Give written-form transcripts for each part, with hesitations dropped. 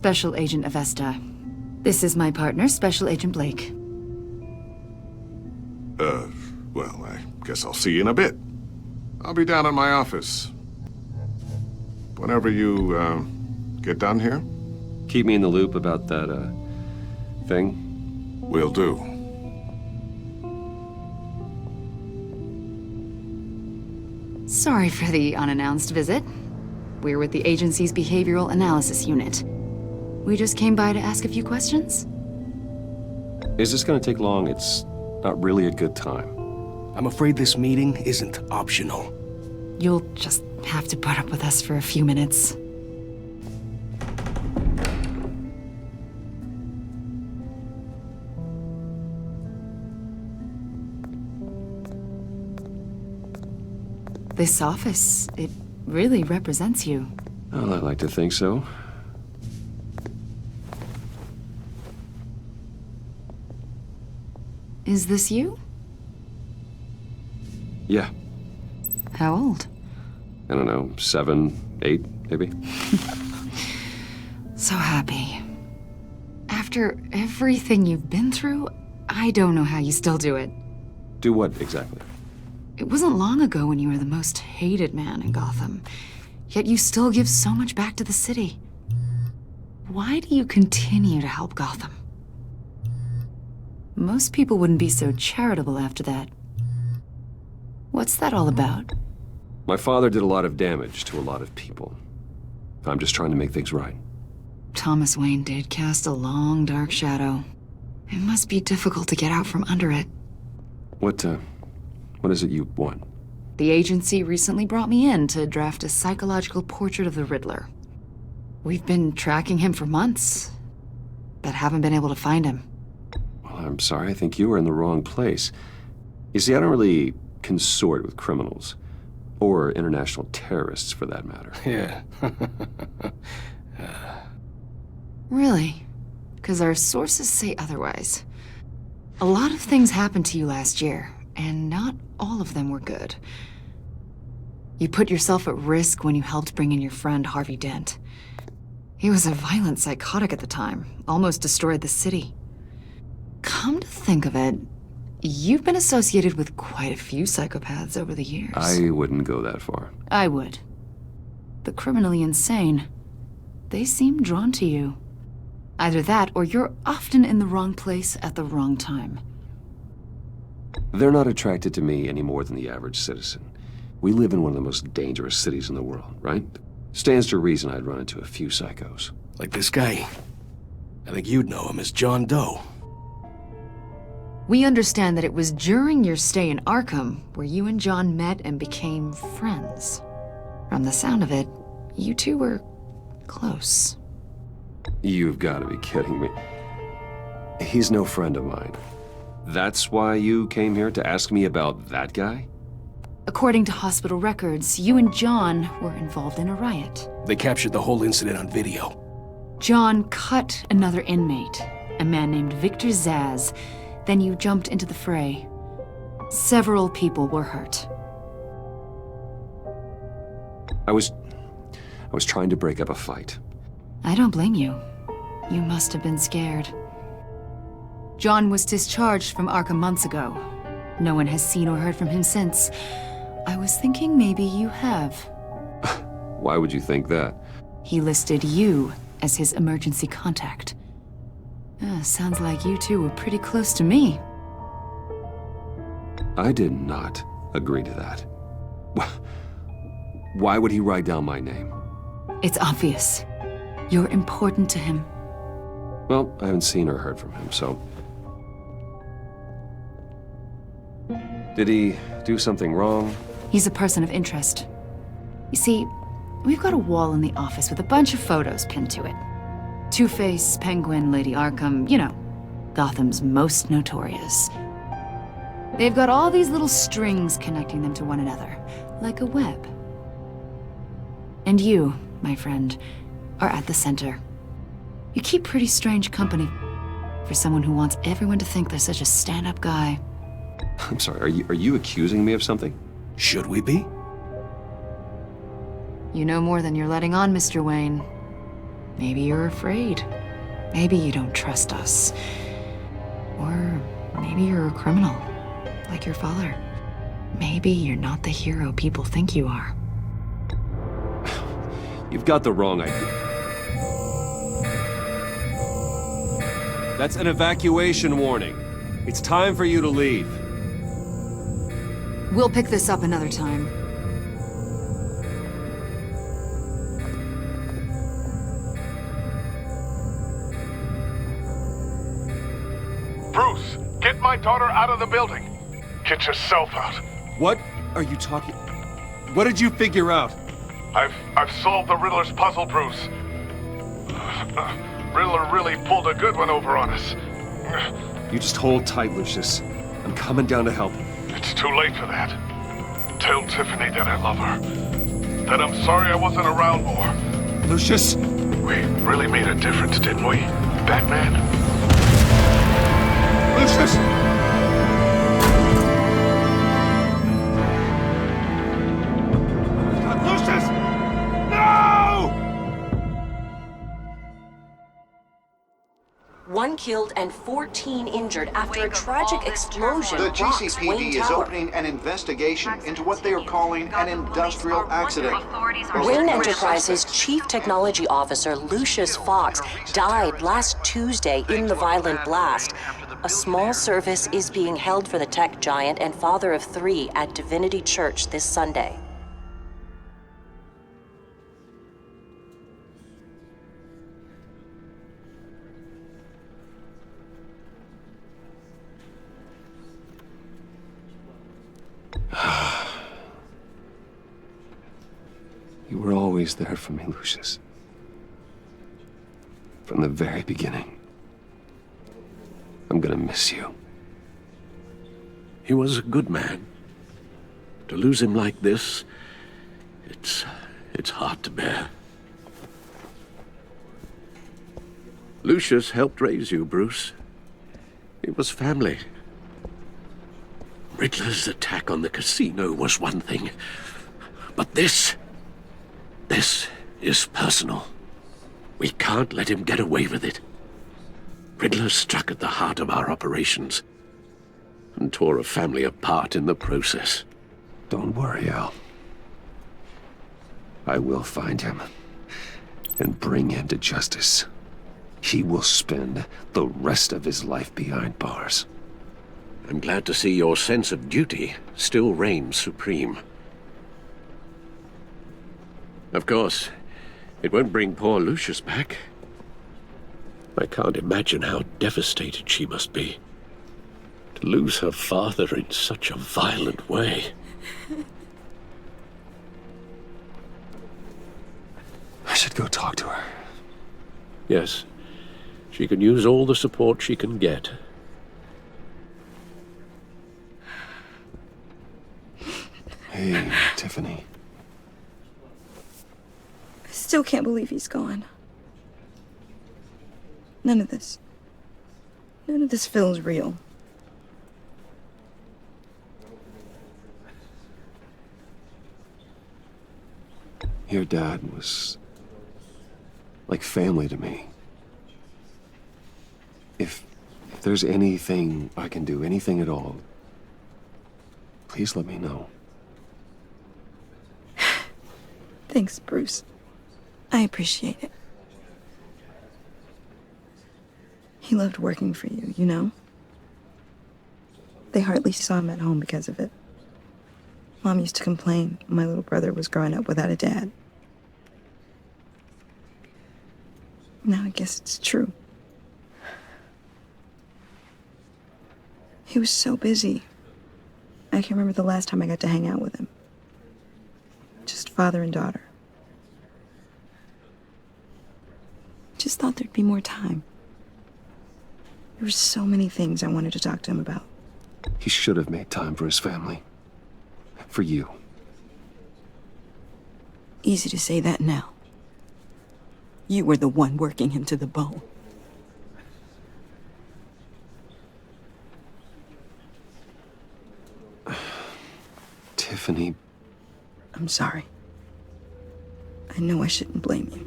Special Agent Avesta. This is my partner, Special Agent Blake. Well, I guess I'll see you in a bit. I'll be down in my office. Whenever you, get done here? Keep me in the loop about that, thing. Will do. Sorry for the unannounced visit. We're with the agency's Behavioral Analysis Unit. We just came by to ask a few questions. Is this gonna take long? It's not really a good time. I'm afraid this meeting isn't optional. You'll just have to put up with us for a few minutes. This office, it really represents you. Well, I'd like to think so. Is this you? Yeah. How old? I don't know, 7, 8, maybe? So happy. After everything you've been through, I don't know how you still do it. Do what, exactly? It wasn't long ago when you were the most hated man in Gotham, yet you still give so much back to the city. Why do you continue to help Gotham? Most people wouldn't be so charitable after that. What's that all about? My father did a lot of damage to a lot of people. I'm just trying to make things right. Thomas Wayne did cast a long, dark shadow. It must be difficult to get out from under it. What is it you want? The agency recently brought me in to draft a psychological portrait of the Riddler. We've been tracking him for months, but haven't been able to find him. Well, I'm sorry, I think you were in the wrong place. You see, I don't really consort with criminals. Or international terrorists, for that matter. Yeah. Really? Because our sources say otherwise. A lot of things happened to you last year, and not all of them were good. You put yourself at risk when you helped bring in your friend Harvey Dent. He was a violent psychotic at the time, almost destroyed the city. Come to think of it, you've been associated with quite a few psychopaths over the years. I wouldn't go that far. I would. The criminally insane, they seem drawn to you. Either that, or you're often in the wrong place at the wrong time. They're not attracted to me any more than the average citizen. We live in one of the most dangerous cities in the world, right? Stands to reason I'd run into a few psychos. Like this guy. I think you'd know him as John Doe. We understand that it was during your stay in Arkham where you and John met and became friends. From the sound of it, you two were close. You've got to be kidding me. He's no friend of mine. That's why you came here to ask me about that guy? According to hospital records, you and John were involved in a riot. They captured the whole incident on video. John cut another inmate, a man named Victor Zsasz. Then you jumped into the fray. Several people were hurt. I was trying to break up a fight. I don't blame you. You must have been scared. John was discharged from Arkham months ago. No one has seen or heard from him since. I was thinking maybe you have. Why would you think that? He listed you as his emergency contact. Sounds like you two were pretty close to me. I did not agree to that. Why would he write down my name? It's obvious. You're important to him. Well, I haven't seen or heard from him, so... Did he do something wrong? He's a person of interest. You see, we've got a wall in the office with a bunch of photos pinned to it. Two-Face, Penguin, Lady Arkham, you know, Gotham's most notorious. They've got all these little strings connecting them to one another, like a web. And you, my friend, are at the center. You keep pretty strange company for someone who wants everyone to think they're such a stand-up guy. I'm sorry, are you accusing me of something? Should we be? You know more than you're letting on, Mr. Wayne. Maybe you're afraid. Maybe you don't trust us. Or maybe you're a criminal, like your father. Maybe you're not the hero people think you are. You've got the wrong idea. That's an evacuation warning. It's time for you to leave. We'll pick this up another time. Bruce, get my daughter out of the building. Get yourself out. What are you talking? What did you figure out? I've solved the Riddler's puzzle, Bruce. Riddler really pulled a good one over on us. You just hold tight, Lucius. I'm coming down to help. It's too late for that. Tell Tiffany that I love her. That I'm sorry I wasn't around more. Lucius! We really made a difference, didn't we, Batman? Lucius! Lucius! No! 1 killed and 14 injured after a tragic explosion The rocks Wayne GCPD is Tower. opening an investigation into what they are calling an industrial accident. Wayne Enterprises Chief Technology Officer Lucius Fox died last Tuesday in the violent blast. A small service is being held for the tech giant and father of 3 at Divinity Church this Sunday. You were always there for me, Lucius. From the very beginning. I'm gonna miss you. He was a good man. To lose him like this, it's hard to bear. Lucius helped raise you, Bruce. It was family. Riddler's attack on the casino was one thing, but this is personal. We can't let him get away with it. Riddler struck at the heart of our operations and tore a family apart in the process. Don't worry, Al. I will find him and bring him to justice. He will spend the rest of his life behind bars. I'm glad to see your sense of duty still reigns supreme. Of course, it won't bring poor Lucius back. I can't imagine how devastated she must be. To lose her father in such a violent way. I should go talk to her. Yes, she can use all the support she can get. Hey, Tiffany. I still can't believe he's gone. None of this feels real. Your dad was like family to me. If there's anything I can do, anything at all, please let me know. Thanks, Bruce. I appreciate it. He loved working for you, you know? They hardly saw him at home because of it. Mom used to complain my little brother was growing up without a dad. Now I guess it's true. He was so busy. I can't remember the last time I got to hang out with him. Just father and daughter. Just thought there'd be more time. There were so many things I wanted to talk to him about. He should have made time for his family. For you. Easy to say that now. You were the one working him to the bone. Tiffany. I'm sorry. I know I shouldn't blame you.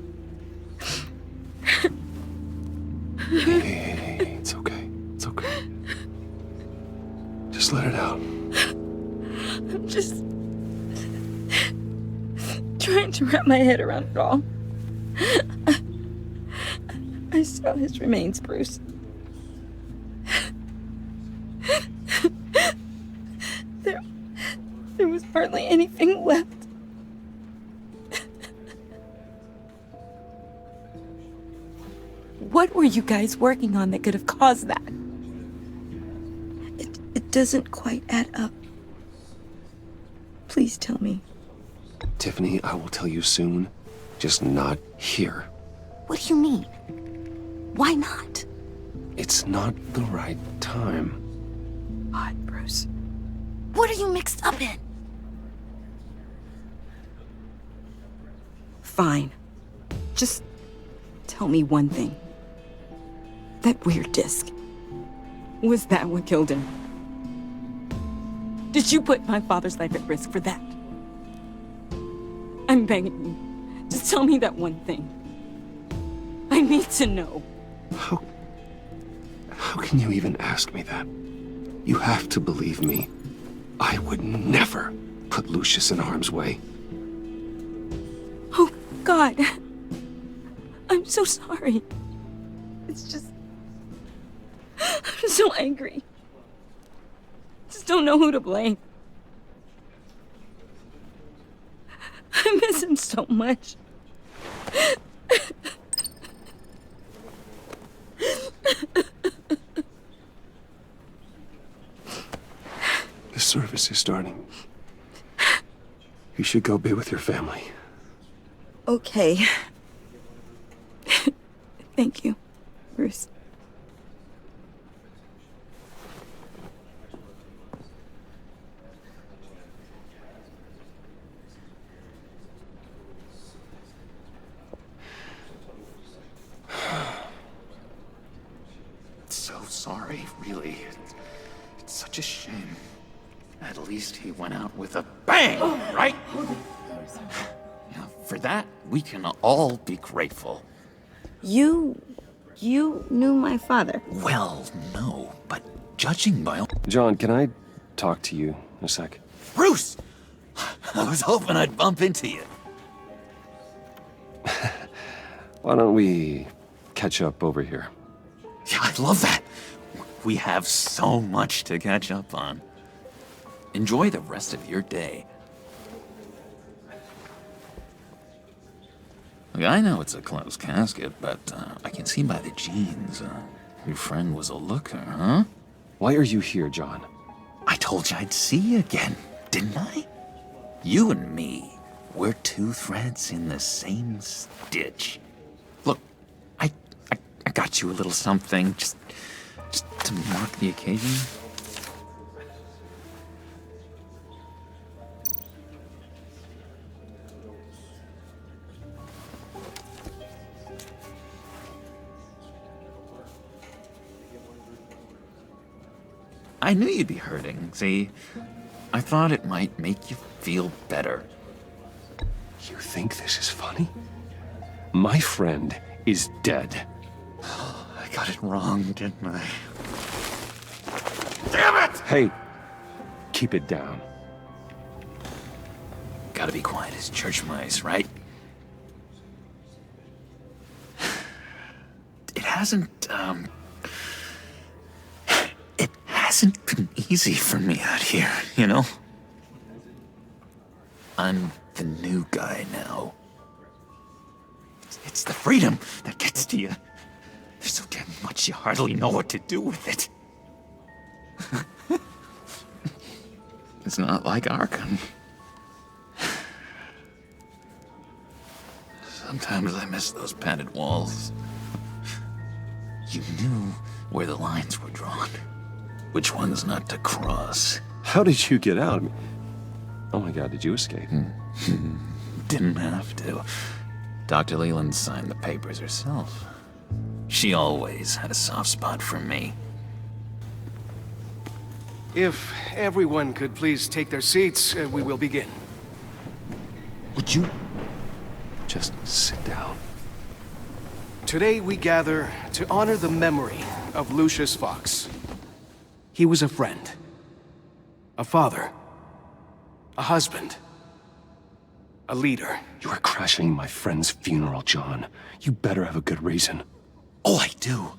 Just let it out. I'm just trying to wrap my head around it all. I saw his remains, Bruce. There was hardly anything left. What were you guys working on that could have caused that? It doesn't quite add up. Please tell me. Tiffany, I will tell you soon. Just not here. What do you mean? Why not? It's not the right time. God, Bruce. What are you mixed up in? Fine. Just tell me one thing. That weird disc. Was that what killed him? Did you put my father's life at risk for that? I'm begging you. Just tell me that one thing. I need to know. How can you even ask me that? You have to believe me. I would never put Lucius in harm's way. Oh, God. I'm so sorry. It's just... I'm so angry. Just don't know who to blame. I miss him so much. The service is starting. You should go be with your family. Okay. Thank you, Bruce. So sorry, really. It's such a shame. At least he went out with a bang, right? Yeah, for that, we can all be grateful. You knew my father. Well, no, but judging by... John, can I talk to you a sec? Bruce! I was hoping I'd bump into you. Why don't we catch up over here? Yeah, I'd love that. We have so much to catch up on. Enjoy the rest of your day. Look, I know it's a closed casket, but I can see by the jeans, your friend was a looker, huh? Why are you here, John? I told you I'd see you again, didn't I? You and me, we're two threads in the same stitch. Look, I got you a little something, just to mark the occasion. I knew you'd be hurting, see? I thought it might make you feel better. You think this is funny? My friend is dead. I got it wrong, didn't I? Damn it! Hey, keep it down. Gotta be quiet as church mice, right? It hasn't been easy for me out here, you know? I'm the new guy now. It's the freedom that gets to you. There's so damn much you hardly know what to do with it. It's not like Arkham. Sometimes I miss those padded walls. You knew where the lines were drawn. Which ones not to cross. How did you get out? Oh my God, did you escape? Didn't have to. Dr. Leland signed the papers herself. She always had a soft spot for me. If everyone could please take their seats, we will begin. Would you just sit down? Today we gather to honor the memory of Lucius Fox. He was a friend, A father. A husband. A leader. You are crashing my friend's funeral, John. You better have a good reason. Oh, I do.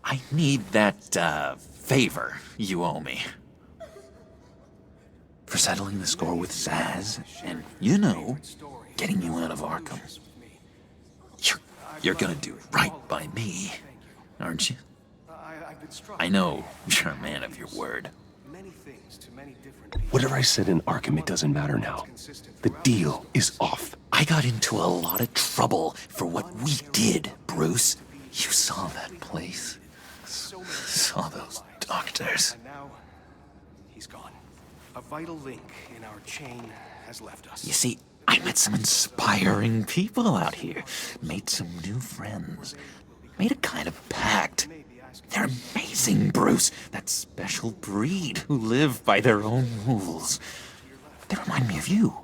I need that, favor you owe me. For settling the score with Zaz, and, you know, getting you out of Arkham. You're gonna do right by me, aren't you? I know you're a man of your word. Whatever I said in Arkham, it doesn't matter now. The deal is off. I got into a lot of trouble for what we did, Bruce. You saw that place. Saw those doctors. And now, he's gone. A vital link in our chain has left us. You see, I met some inspiring people out here. Made some new friends. Made a kind of pact. They're amazing, Bruce. That special breed who live by their own rules. They remind me of you.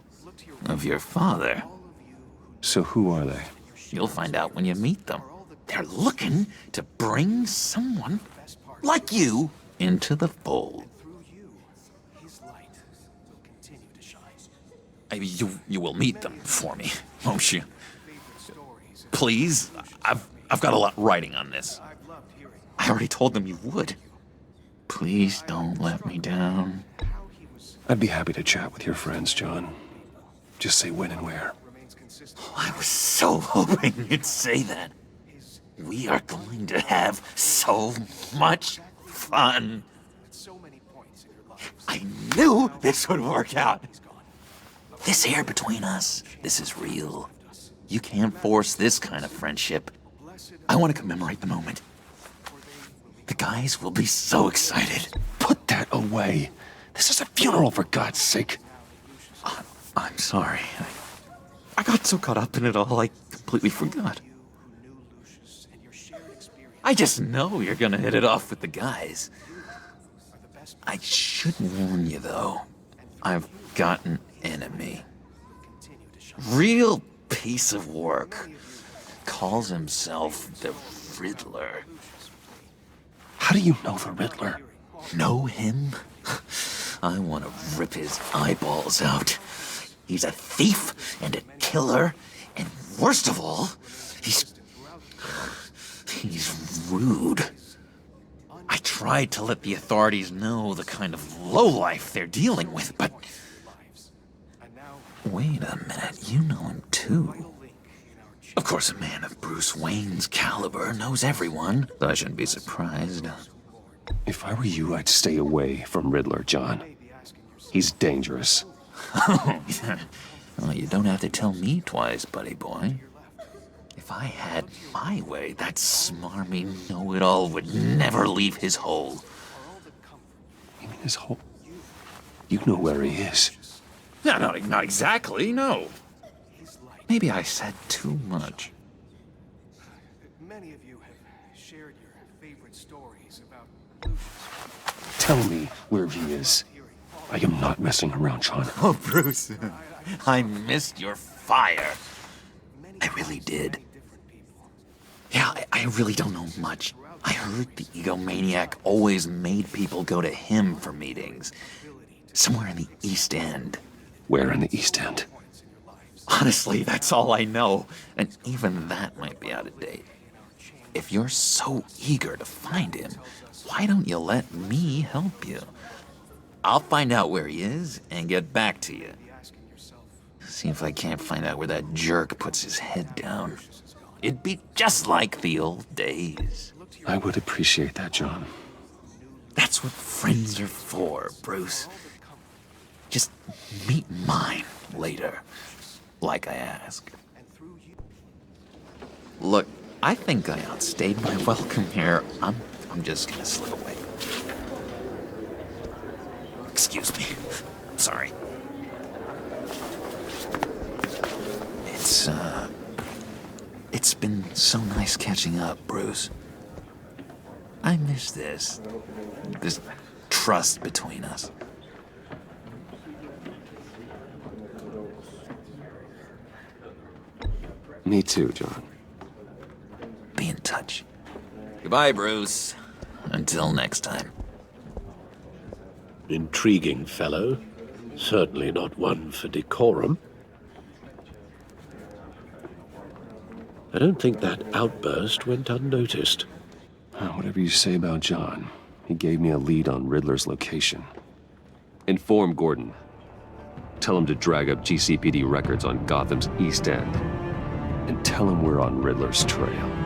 Of your father. So who are they? You'll find out when you meet them. They're looking to bring someone like you into the fold. You will meet them for me, won't you? Please? I've got a lot writing on this. I already told them you would. Please don't let me down. I'd be happy to chat with your friends, John. Just say when and where. Oh, I was so hoping you'd say that. We are going to have so much fun. I knew this would work out. This here between us, this is real. You can't force this kind of friendship. I want to commemorate the moment. The guys will be so excited. Put that away. This is a funeral, for God's sake. I'm sorry. I got so caught up in it all, I completely forgot. I just know you're gonna hit it off with the guys. I should warn you, though. I've got an enemy. Real piece of work. Calls himself the Riddler. How do you know the Riddler? Know him? I want to rip his eyeballs out. He's a thief and a killer, and worst of all, he's rude. I tried to let the authorities know the kind of lowlife they're dealing with, but... Wait a minute, you know him too. Of course, a man of Bruce Wayne's caliber knows everyone, so I shouldn't be surprised. If I were you, I'd stay away from Riddler, John. He's dangerous. Well, you don't have to tell me twice, buddy boy. If I had my way, that smarmy know-it-all would never leave his hole. You mean his hole? You know where he is. No, not exactly, no. Maybe I said too much. Many of you have shared your favorite stories about Tell me where he is. I am not messing around, John. Oh, Bruce, I missed your fire. I really did. Yeah, I really don't know much. I heard the egomaniac always made people go to him for meetings. Somewhere in the East End. Where in the East End? Honestly, that's all I know, and even that might be out of date. If you're so eager to find him, why don't you let me help you? I'll find out where he is and get back to you. See if I can't find out where that jerk puts his head down. It'd be just like the old days. I would appreciate that, John. That's what friends are for, Bruce. Just meet mine later, like I asked. Look, I think I outstayed my welcome here. I'm just gonna slip away. Excuse me. I'm sorry. It's been so nice catching up, Bruce. I miss this trust between us. Me too, John. Be in touch. Goodbye, Bruce. Until next time. Intriguing fellow. Certainly not one for decorum. I don't think that outburst went unnoticed. Whatever you say about John, he gave me a lead on Riddler's location. Inform Gordon. Tell him to drag up GCPD records on Gotham's East End. And tell him we're on Riddler's trail.